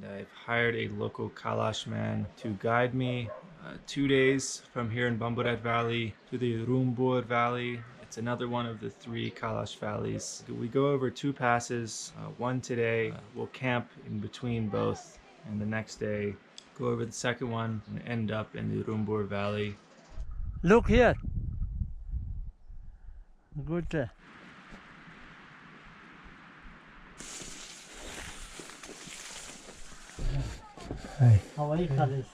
and I've hired a local Kalash man to guide me 2 days from here in Bumburet Valley to the Rumbur Valley. It's another one of the three Kalash valleys. We go over two passes, one today. We'll camp in between both, and the next day go over the second one and end up in the Rumbur Valley. Look here. Good. Hey. How are you, Kalash?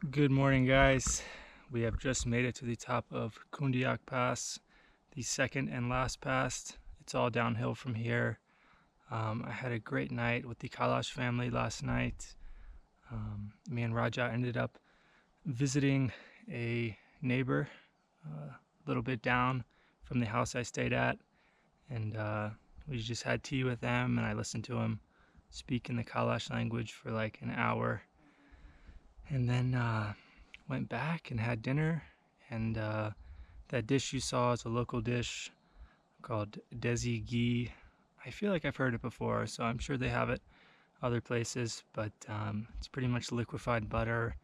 Good morning, guys. We have just made it to the top of Kundiak Pass, the second and last pass. It's all downhill from here. I had a great night with the Kalash family last night. Me and Raja ended up visiting a neighbor a little bit down from the house I stayed at, and we just had tea with them, and I listened to him speak in the Kalash language for like an hour. And then went back and had dinner, and that dish you saw is a local dish called desi ghee. I feel like I've heard it before, so I'm sure they have it other places, but it's pretty much liquefied butter,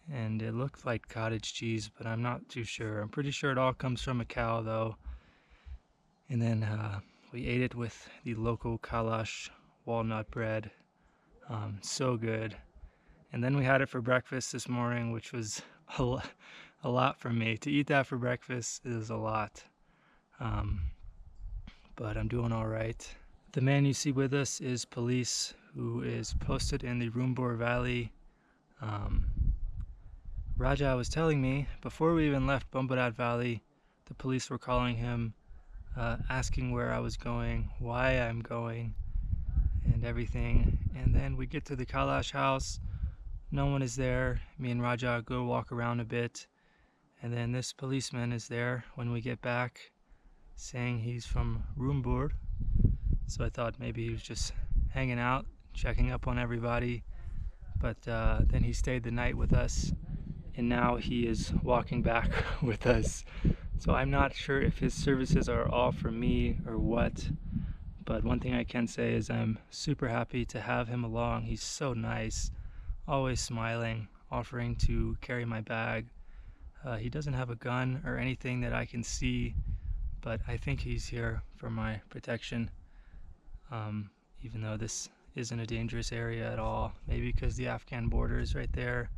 and it looked like cottage cheese, but I'm not too sure. I'm pretty sure it all comes from a cow though. And then we ate it with the local Kalash walnut bread. So good. And then we had it for breakfast this morning, which was a lot for me. To eat that for breakfast is a lot. But I'm doing all right. The man you see with us is police, who is posted in the Rumbur Valley. Raja was telling me, before we even left Bumburet Valley, the police were calling him, asking where I was going, why I'm going, and everything. And then we get to the Kalash house. No one is there. Me and Raja go walk around a bit, and then this policeman is there when we get back. saying he's from Rumbur. So I thought maybe he was just hanging out, checking up on everybody. But then he stayed the night with us, and now he is walking back with us. So I'm not sure if his services are all for me or what. But one thing I can say is I'm super happy to have him along. He's so nice, always smiling, offering to carry my bag. He doesn't have a gun or anything that I can see, but I think he's here for my protection. Even though this isn't a dangerous area at all. Maybe because the Afghan border is right there.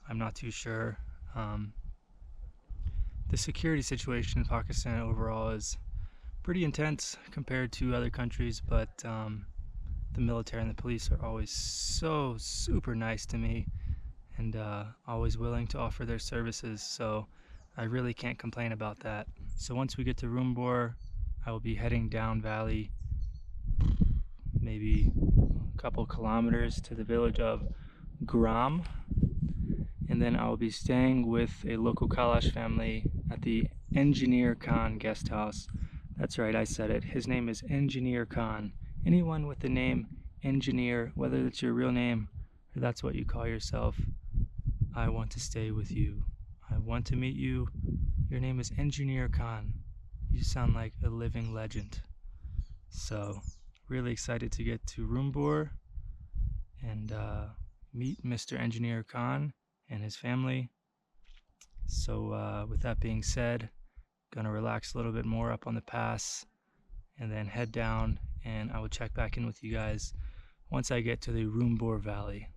I'm not too sure. The security situation in Pakistan overall is pretty intense compared to other countries, but the military and the police are always so super nice to me and always willing to offer their services, so I really can't complain about that. So once we get to Rumbur, I will be heading down valley maybe a couple kilometers to the village of Grum, and then I will be staying with a local Kalash family at the Engineer Khan guest house. That's right, I said it. His name is Engineer Khan. Anyone with the name Engineer, whether it's your real name or that's what you call yourself, I want to stay with you. I want to meet you. Your name is Engineer Khan. You sound like a living legend. So, really excited to get to Rumbur and meet Mr. Engineer Khan and his family. So with that being said, gonna relax a little bit more up on the pass and then head down, and I will check back in with you guys once I get to the Rumbur Valley.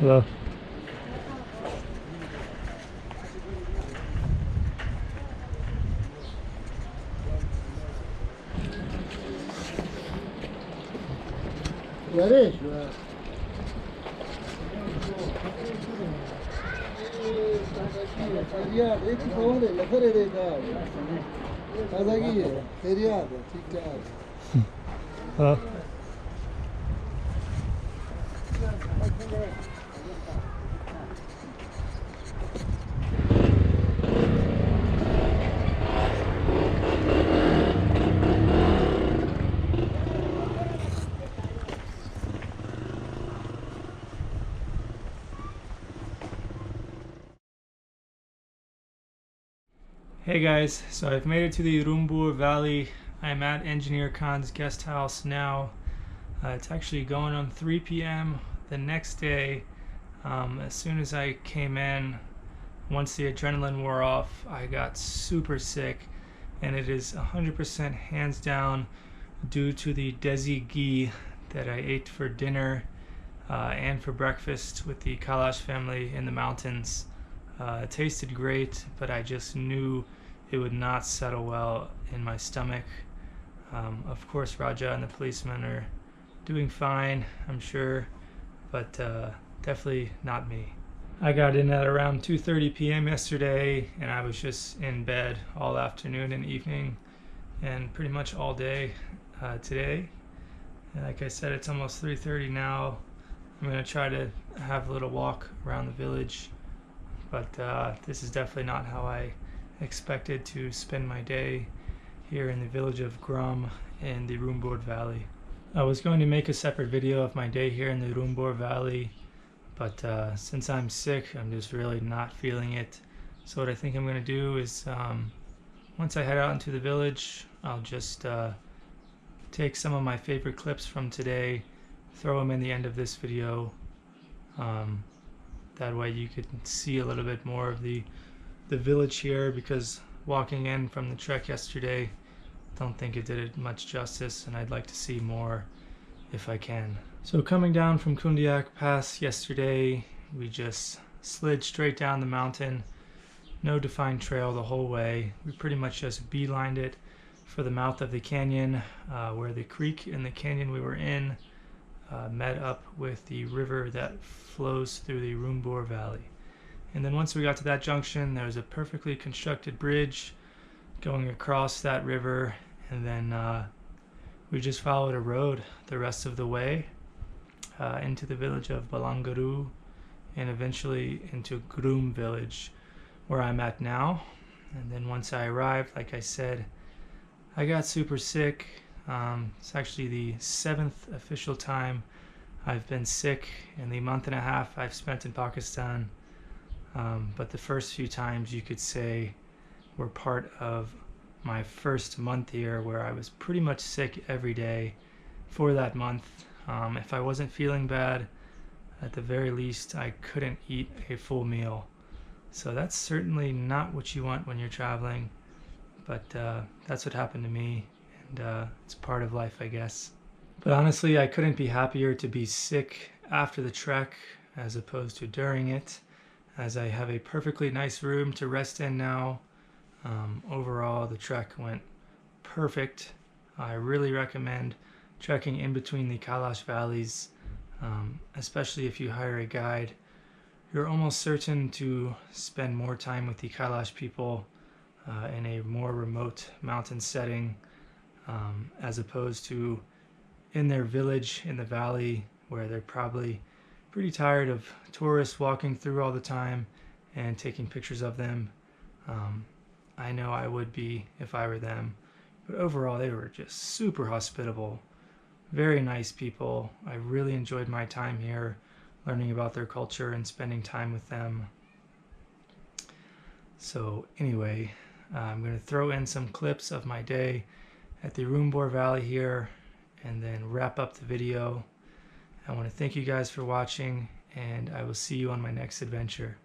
Hello. Ready? Feriad, एक ही कौन है? लखर है देखा। ऐसा की है? फरियाद है, ठीक ठाक। Hey guys, so I've made it to the Rumbur Valley. I'm at Engineer Khan's guest house now. It's actually going on 3 p.m. the next day. As soon as I came in, once the adrenaline wore off, I got super sick, and it is 100% hands down due to the desi ghee that I ate for dinner and for breakfast with the Kalash family in the mountains. It tasted great, but I just knew it would not settle well in my stomach. Of course, Raja and the policeman are doing fine, I'm sure, but definitely not me. I got in at around 2:30 p.m. yesterday, and I was just in bed all afternoon and evening, and pretty much all day today. And like I said, it's almost 3:30 now. I'm gonna try to have a little walk around the village, but this is definitely not how I expected to spend my day here in the village of Grum in the Rumbur Valley. I was going to make a separate video of my day here in the Rumbur Valley, but since I'm sick, I'm just really not feeling it. So what I think I'm going to do is once I head out into the village, I'll just take some of my favorite clips from today, throw them in the end of this video. That way you can see a little bit more of the village here, because walking in from the trek yesterday, don't think it did it much justice, and I'd like to see more if I can. So coming down from Kundiak Pass yesterday, we just slid straight down the mountain. No defined trail the whole way. We pretty much just beelined it for the mouth of the canyon, where the creek in the canyon we were in met up with the river that flows through the Rumbur Valley. And then once we got to that junction, there was a perfectly constructed bridge going across that river, and then we just followed a road the rest of the way into the village of Balangaru, and eventually into Grum village, where I'm at now. And then once I arrived, like I said, I got super sick. It's actually the 7th official time I've been sick in the month and a half I've spent in Pakistan. But the first few times, you could say, were part of my first month here, where I was pretty much sick every day for that month. If I wasn't feeling bad, at the very least, I couldn't eat a full meal. So that's certainly not what you want when you're traveling, but that's what happened to me, and it's part of life, I guess. But honestly, I couldn't be happier to be sick after the trek as opposed to during it, as I have a perfectly nice room to rest in now. Overall, the trek went perfect. I really recommend trekking in between the Kalash Valleys, especially if you hire a guide. You're almost certain to spend more time with the Kalash people in a more remote mountain setting, as opposed to in their village in the valley, where they're probably pretty tired of tourists walking through all the time and taking pictures of them. I know I would be if I were them, but overall they were just super hospitable, very nice people. I really enjoyed my time here, learning about their culture and spending time with them. So anyway, I'm going to throw in some clips of my day at the Rumbur Valley here, and then wrap up the video. I want to thank you guys for watching, and I will see you on my next adventure.